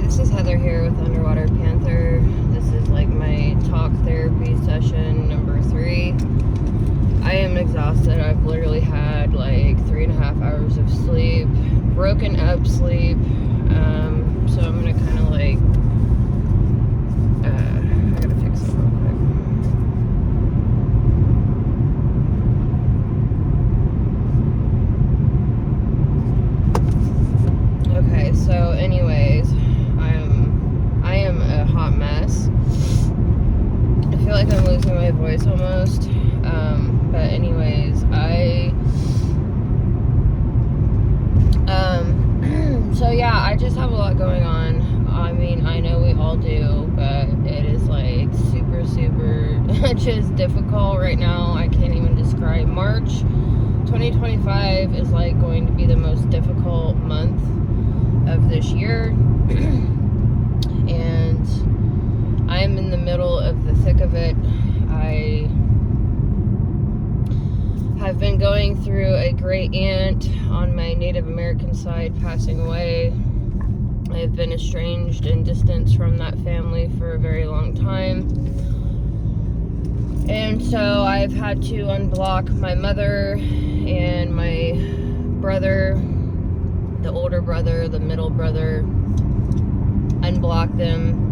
this is Heather here with Underwater Panther. This is like my talk therapy session number 3. I am exhausted. I've literally had like 3.5 hours of sleep, broken up sleep. So I'm gonna kind of like, I gotta fix it real quick. Okay, so anyways, I am a hot mess. I feel like I'm losing my voice almost. But anyways, so yeah, I just have a lot going on. I mean, I know we all do, but it is like super just difficult right now. I can't even describe. March 2025 is like going to be the most difficult month of this year. And I'm in the middle of the thick of it. I have been going through a great aunt on my Native American side passing away. I have been estranged and distanced from that family for a very long time. And so I've had to unblock my mother and my brother, the older brother, the middle brother, unblock them.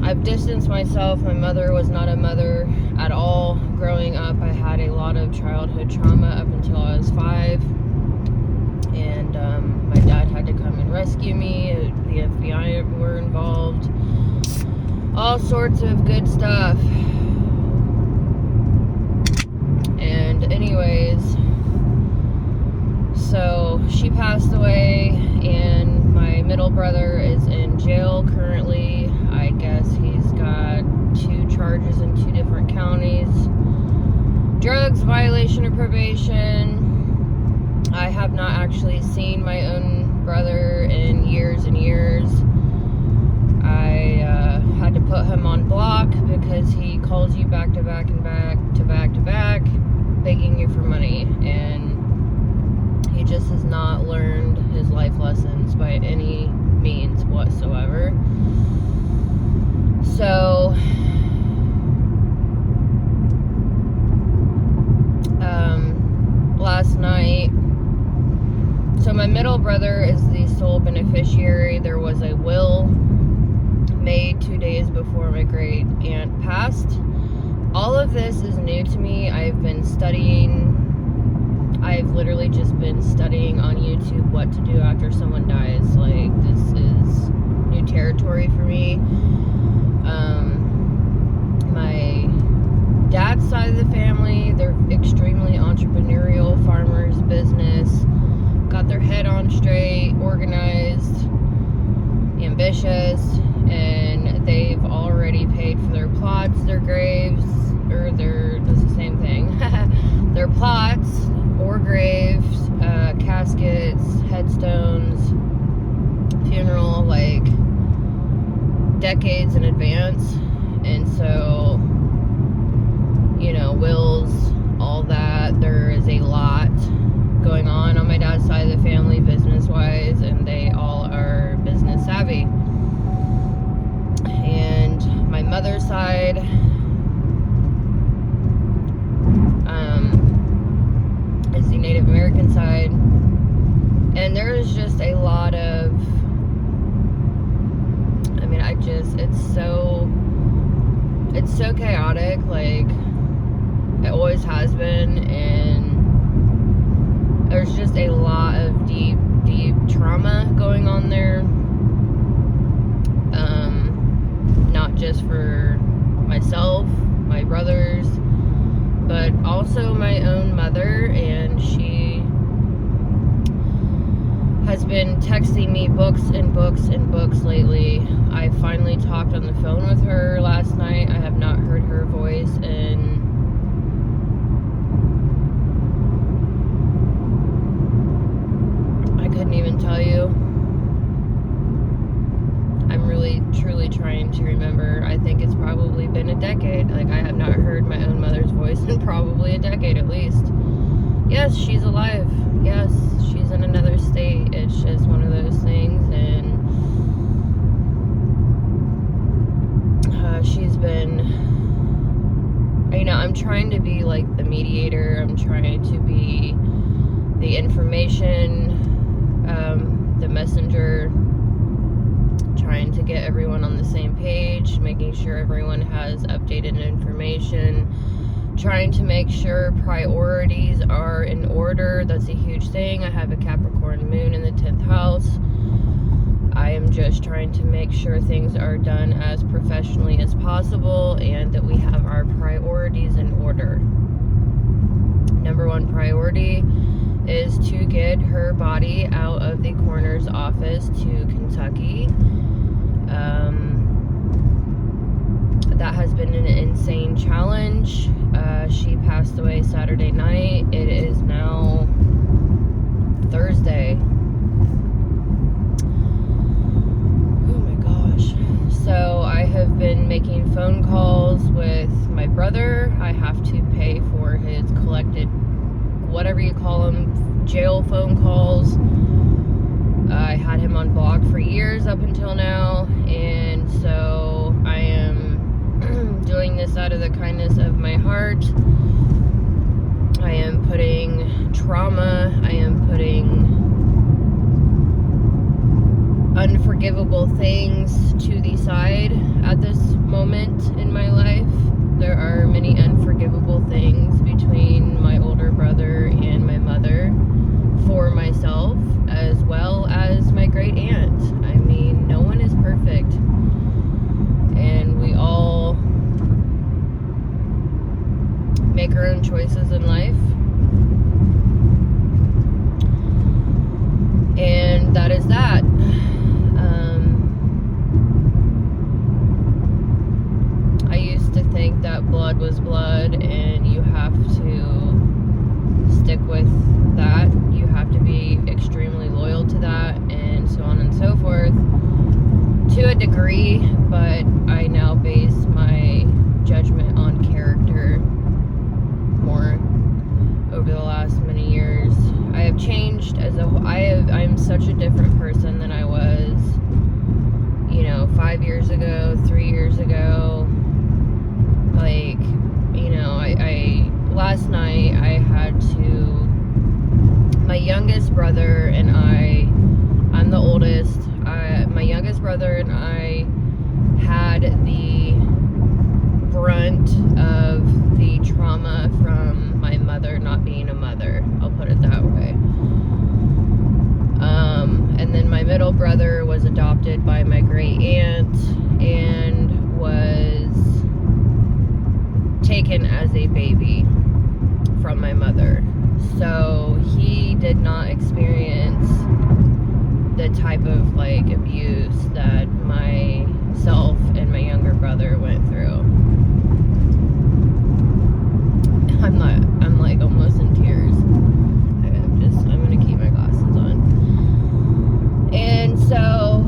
I've distanced myself. My mother was not a mother at all. Growing up, I had a lot of childhood trauma up until I was 5. And my dad had to come and rescue me. The FBI were involved. All sorts of good stuff. And anyways, so she passed away, and my middle brother is in jail currently. I guess he's got 2 charges in 2 different counties. Drugs, violation of probation. I have not actually seen my own brother in years and years. I had to put him on block because he calls you back to back and back to back to back, begging you for money, and he just has not learned his life lessons by any means whatsoever. So, last night, so my middle brother is the sole beneficiary. There was a will made 2 days before my great aunt passed. All of this is new to me. I've been studying. I've literally just been studying on YouTube what to do after someone dies. Like, this is new territory for me. My dad's side of the family, they're extremely entrepreneurial, farmers, business, got their head on straight, organized, ambitious, and they've already paid for their plots, their graves, or that's the same thing, their plots or graves, caskets, headstones, funeral, like decades in advance. And so, you know, wills, all that, there is a lot going on my dad's side of the family business wise, and they all are business savvy. And my mother's side, is the Native American side, and there is just a lot of, I mean, it's so chaotic, like it always has been, and there's just a lot of deep trauma going on there, not just for myself, my brothers, but also my own mother. And she has been texting me books and books and books lately. I finally talked on the phone with her last night. I have not heard her voice in I couldn't even tell you. I'm really truly trying to remember. I think it's probably been a decade. Like, I have not heard my own mother's voice in probably a decade at least. Yes, she's alive. Yes, she's in another state. It's just one of those things. And communication, the messenger, trying to get everyone on the same page, making sure everyone has updated information, trying to make sure priorities are in order. That's a huge thing. I have a Capricorn moon in the 10th house. I am just trying to make sure things are done as professionally as possible and that we have our priorities in order. Number one priority is to get her body out of the coroner's office to Kentucky. That has been an insane challenge. She passed away Saturday night. It is now Thursday. Oh my gosh. So I have been making phone calls with my brother. I have to pay for his collected, whatever you call them, jail phone calls. I had him on block for years up until now, and so I am doing this out of the kindness of my heart. I am putting trauma, I am putting unforgivable things to the side at this moment in my life. There are many unforgivable things between my older brother and my mother for myself, as well as my great aunt. I mean, no one is perfect, and we all make our own choices in life, and that is that. I used to think that blood was blood and you have to stick with that. You have to be extremely loyal to that, and so on and so forth, to a degree, but I now base my judgment on character more over the last many years. I have changed as a whole. I'm such a different person than I was, 5 years ago, 3 years ago. Like, I last night I had to, my youngest brother and I'm the oldest, my youngest brother and I had the brunt of the trauma from my mother not being a mother. I'll put it that way. And then my middle brother was adopted by my great aunt and was taken as a baby from my mother. So he did not experience the type of abuse that myself and my younger brother went through. I'm almost in tears. I'm gonna keep my glasses on. And so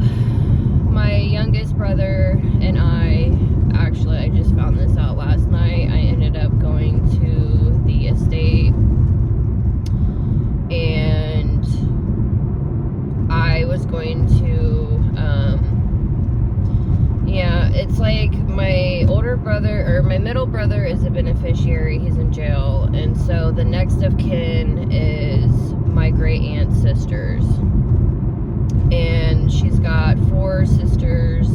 my youngest brother and I just found this out last night. I ended up going to the estate, and I was going to, it's like my older brother, or my middle brother is a beneficiary. He's in jail, and so the next of kin is my great aunt's sisters, and she's got 4 sisters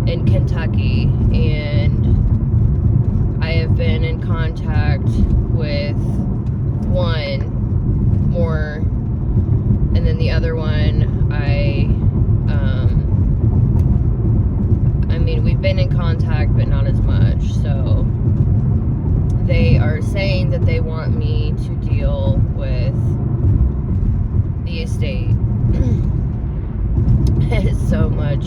in Kentucky, and I have been in contact with one more, and then the other one we've been in contact, but not as much. So they are saying that they want me to deal with the estate. It's so much.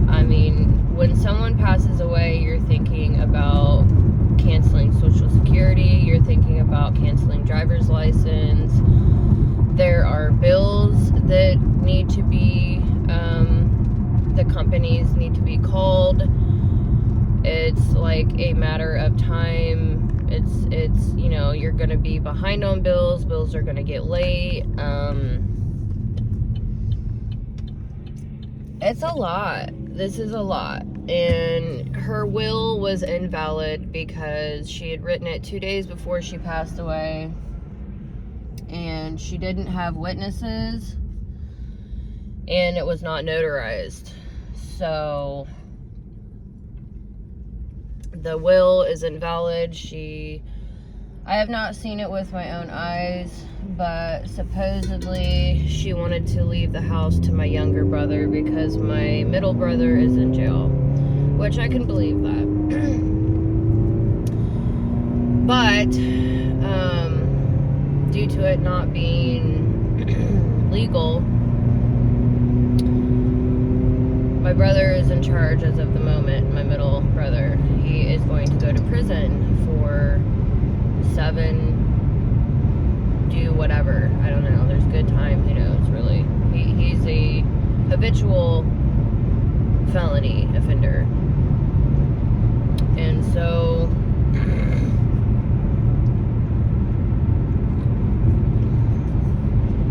I mean, when someone passes away, you're thinking about canceling Social Security, you're thinking about canceling driver's license. There are bills that need to be, the companies need to be called. It's like a matter of time. It's you're gonna be behind on bills are gonna get late. It's a lot. This is a lot. And her will was invalid because she had written it 2 days before she passed away. and she didn't have witnesses, and it was not notarized. So the will is invalid. I have not seen it with my own eyes, but supposedly she wanted to leave the house to my younger brother because my middle brother is in jail, which I can believe that. But due to it not being legal, my brother is in charge as of the moment. My middle brother, he is going to go to prison for 7, do whatever. I don't know. There's good time. Who knows, really. He's a habitual felony offender. And so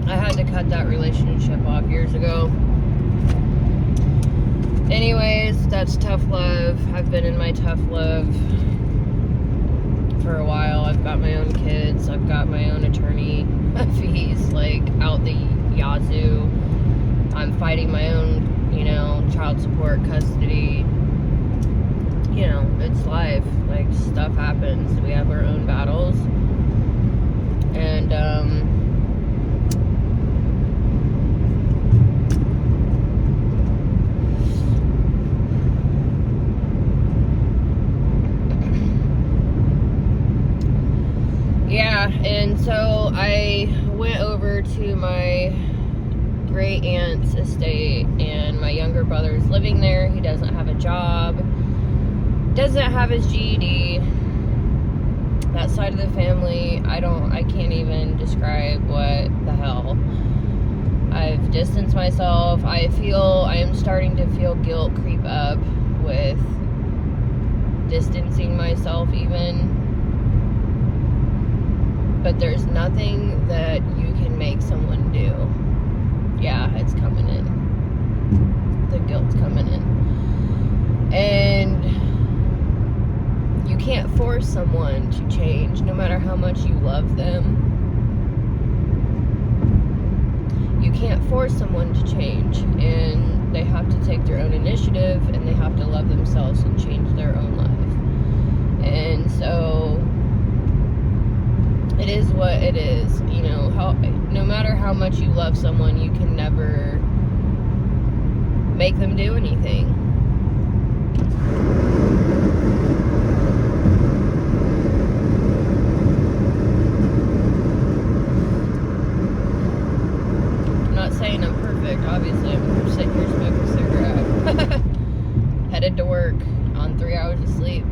I had to cut that relationship off years ago. Anyways, that's tough love. I've been in my tough love for a while. I've got my own kids. I've got my own attorney fees, like, out the yazoo. I'm fighting my own, child support, custody. It's life. Like, stuff happens. We have our own battles. And, yeah, and so I went over to my great aunt's estate, and my younger brother's living there. He doesn't have a job, doesn't have his GED. That side of the family, I can't even describe what the hell. I've distanced myself. I am starting to feel guilt creep up with distancing myself even. But there's nothing that you can make someone do. Yeah, it's coming in. The guilt's coming in. And you can't force someone to change, no matter how much you love them. You can't force someone to change, and they have to take their own initiative, and they have to love themselves and change their own life. And so it is what it is. No matter how much you love someone, you can never make them do anything. I'm not saying I'm perfect, obviously. I'm sitting here smoking a cigarette. Headed to work on 3 hours of sleep,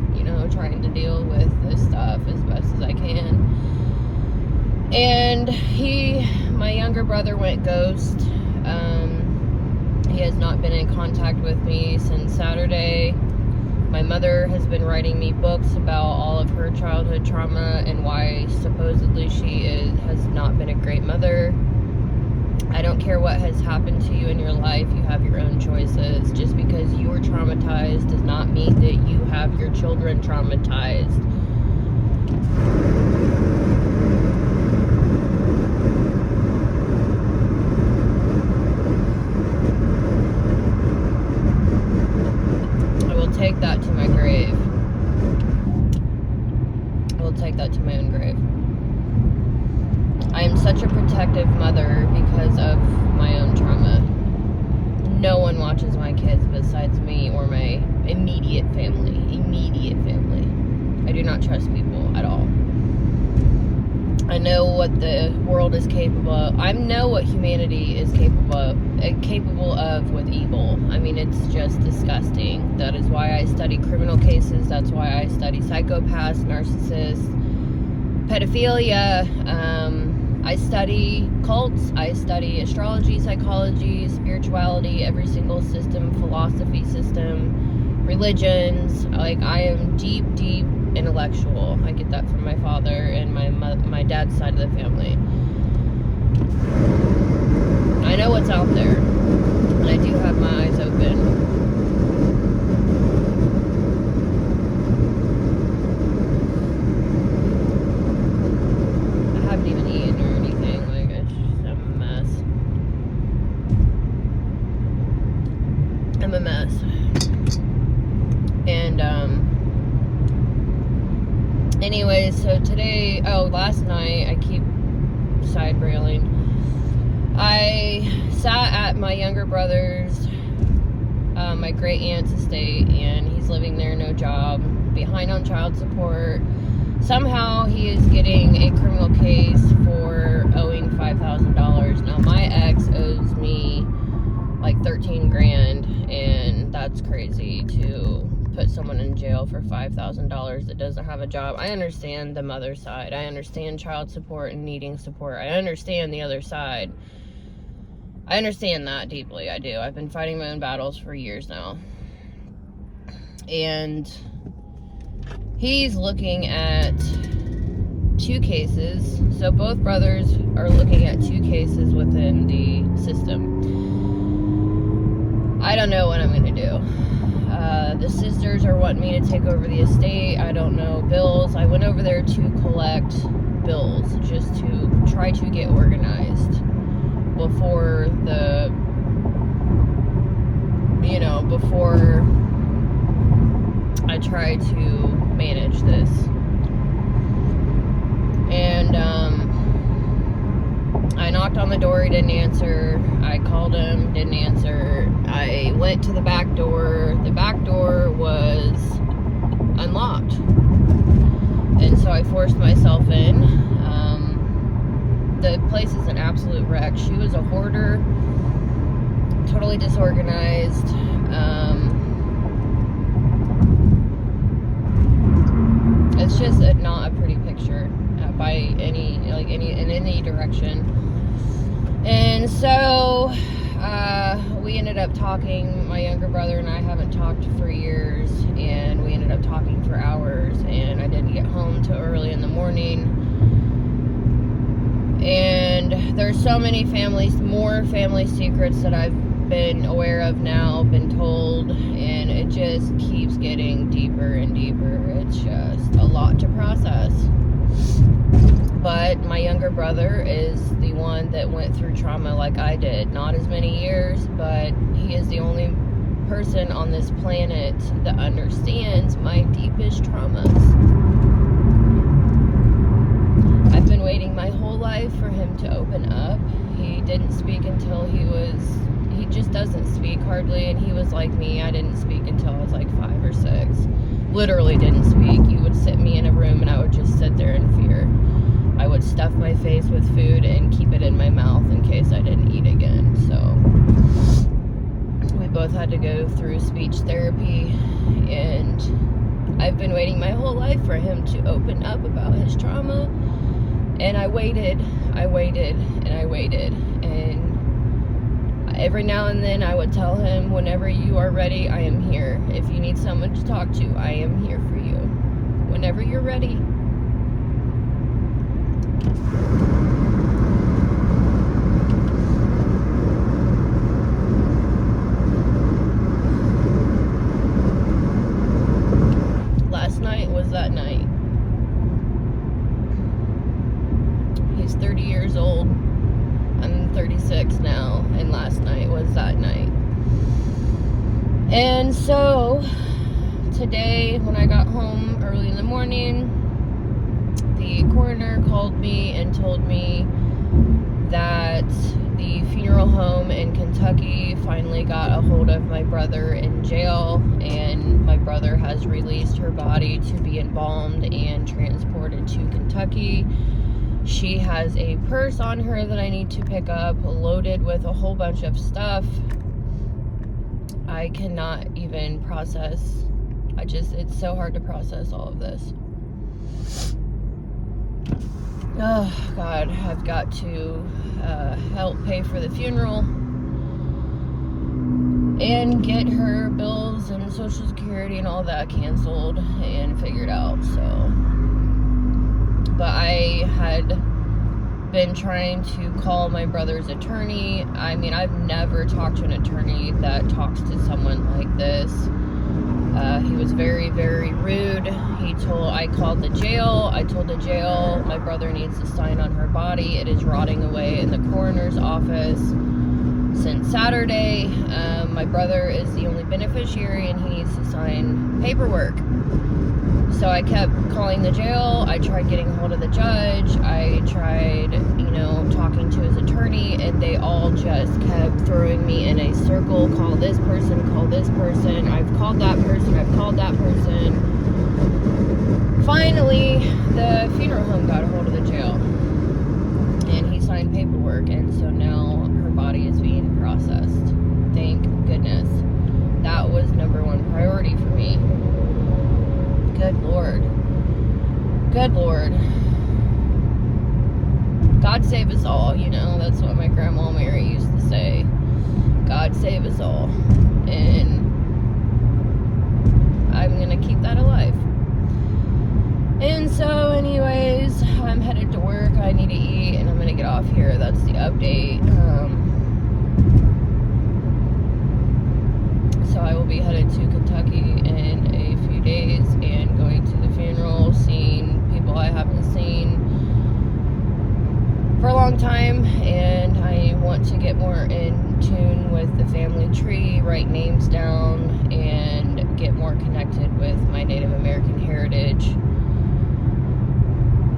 trying to deal with this stuff as best as I can. And my younger brother went ghost. He has not been in contact with me since Saturday. My mother has been writing me books about all of her childhood trauma and why supposedly she has not been a great mother. I don't care what has happened to you in your life. You have your own choices. Just because you were traumatized does not mean that you have your children traumatized. Take that to my grave. I will take that to my own grave. I am such a protective mother because of my own trauma. No one watches my kids besides me or my immediate family. I do not trust people at all. I know what the world is capable of. I know what humanity is capable of with evil. I mean, it's just disgusting. That is why I study criminal cases. That's why I study psychopaths, narcissists, pedophilia. I study cults. I study astrology, psychology, spirituality, every single system, philosophy system, religions. Like, I am deep intellectual. I get that from my father and my dad's side of the family. I know what's out there, and I do have my eyes open. I haven't even eaten or anything. my younger brother's, my great aunt's estate, and he's living there, no job, behind on child support. Somehow he is getting a criminal case for owing $5,000. Now my ex owes me like 13 grand, and that's crazy to put someone in jail for $5,000 that doesn't have a job. I understand the mother's side. I understand child support and needing support. I understand the other side. I understand that deeply. I do. I've been fighting my own battles for years now. And he's looking at 2 cases. So both brothers are looking at 2 cases within the system. I don't know what I'm going to do. The sisters are wanting me to take over the estate. I don't know bills. I went over there to collect bills just to try to get organized before the, before I try to manage this. And I knocked on the door, he didn't answer. I called him, didn't answer. I went to the back door. The back door was unlocked. And so I forced myself in. The place is an absolute wreck. She was a hoarder, totally disorganized. It's just not a pretty picture by in any direction. And so we ended up talking. My younger brother and I haven't talked for years, and we ended up talking for hours, and I didn't get home till early in the morning. And there's so many more family secrets that I've been aware of now, been told, and it just keeps getting deeper and deeper. It's just a lot to process. But my younger brother is the one that went through trauma like I did. Not as many years, but he is the only person on this planet that understands my deepest traumas. I've been waiting my whole life for him to open up. He didn't speak until he just doesn't speak hardly, and he was like me. I didn't speak until I was like 5 or 6. Literally didn't speak. You would sit me in a room and I would just sit there in fear. I would stuff my face with food and keep it in my mouth in case I didn't eat again. So we both had to go through speech therapy, and I've been waiting my whole life for him to open up about his trauma. And I waited, and I waited. And every now and then I would tell him, whenever you are ready, I am here. If you need someone to talk to, I am here for you. Whenever you're ready. Last night was that night. He's 30 years old. I'm 36 now, and last night was that night. And so today, when I got home early in the morning, the coroner called me and told me that the funeral home in Kentucky finally got a hold of my brother in jail, and my brother has released her body to be embalmed and transported to Kentucky. She has a purse on her that I need to pick up, loaded with a whole bunch of stuff. I cannot even process. It's so hard to process all of this. Oh, God, I've got to help pay for the funeral and get her bills and Social Security and all that canceled and figured out, so. But I had been trying to call my brother's attorney. I mean, I've never talked to an attorney that talks to someone like this. He was very, very rude. I called the jail. I told the jail my brother needs to sign on her body. It is rotting away in the coroner's office since Saturday. My brother is the only beneficiary, and he needs to sign paperwork. So I kept calling the jail. I tried getting a hold of the judge. I tried, talking to his attorney, and they all just kept throwing me in a circle. Call this person, call this person. I've called that person, I've called that person. Finally, the funeral home got a hold of the jail. And he signed paperwork, and so now her body is being processed. Thank goodness. That was #1 priority for me. Good Lord. Good Lord. God save us all, you know, that's what my grandma Mary used to say. God save us all. And I'm gonna keep that alive. And so anyways, I'm headed to work. I need to eat and I'm gonna get off here. That's the update. So I will be headed to Kentucky in a few days and going to the funeral, seeing people I haven't seen for a long time, and I want to get more in tune with the family tree, write names down, and get more connected with my Native American heritage,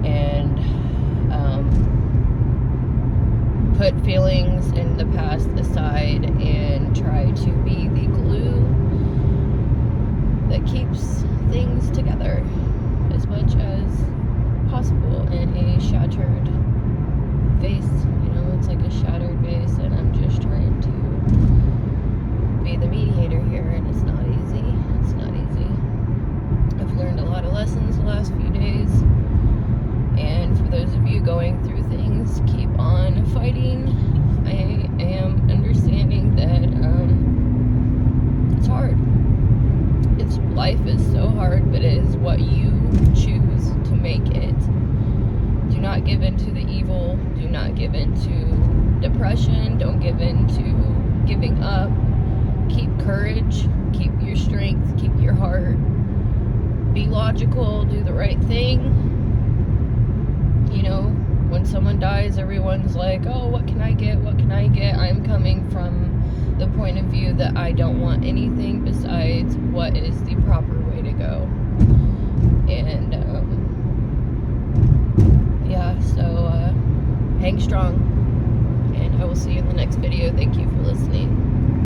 and put feelings in the past aside and try to be the glue that keeps things together as much as possible in a shattered vase. You know, it's like a shattered vase, and I'm just trying to be the mediator here, and it's not easy. It's not easy. I've learned a lot of lessons the last few days, and for those of you going through things, keep on fighting. I am understanding that it's hard. Life is so hard, but it is what you choose to make it. Do not give in to the evil. Do not give in to depression. Don't give in to giving up. Keep courage. Keep your strength. Keep your heart. Be logical. Do the right thing. You know, when someone dies, everyone's like, oh, what can I get? What can I get? I'm coming from the point of view that I don't want anything besides what is the proper way to go. And yeah, so hang strong, and I will see you in the next video. Thank you.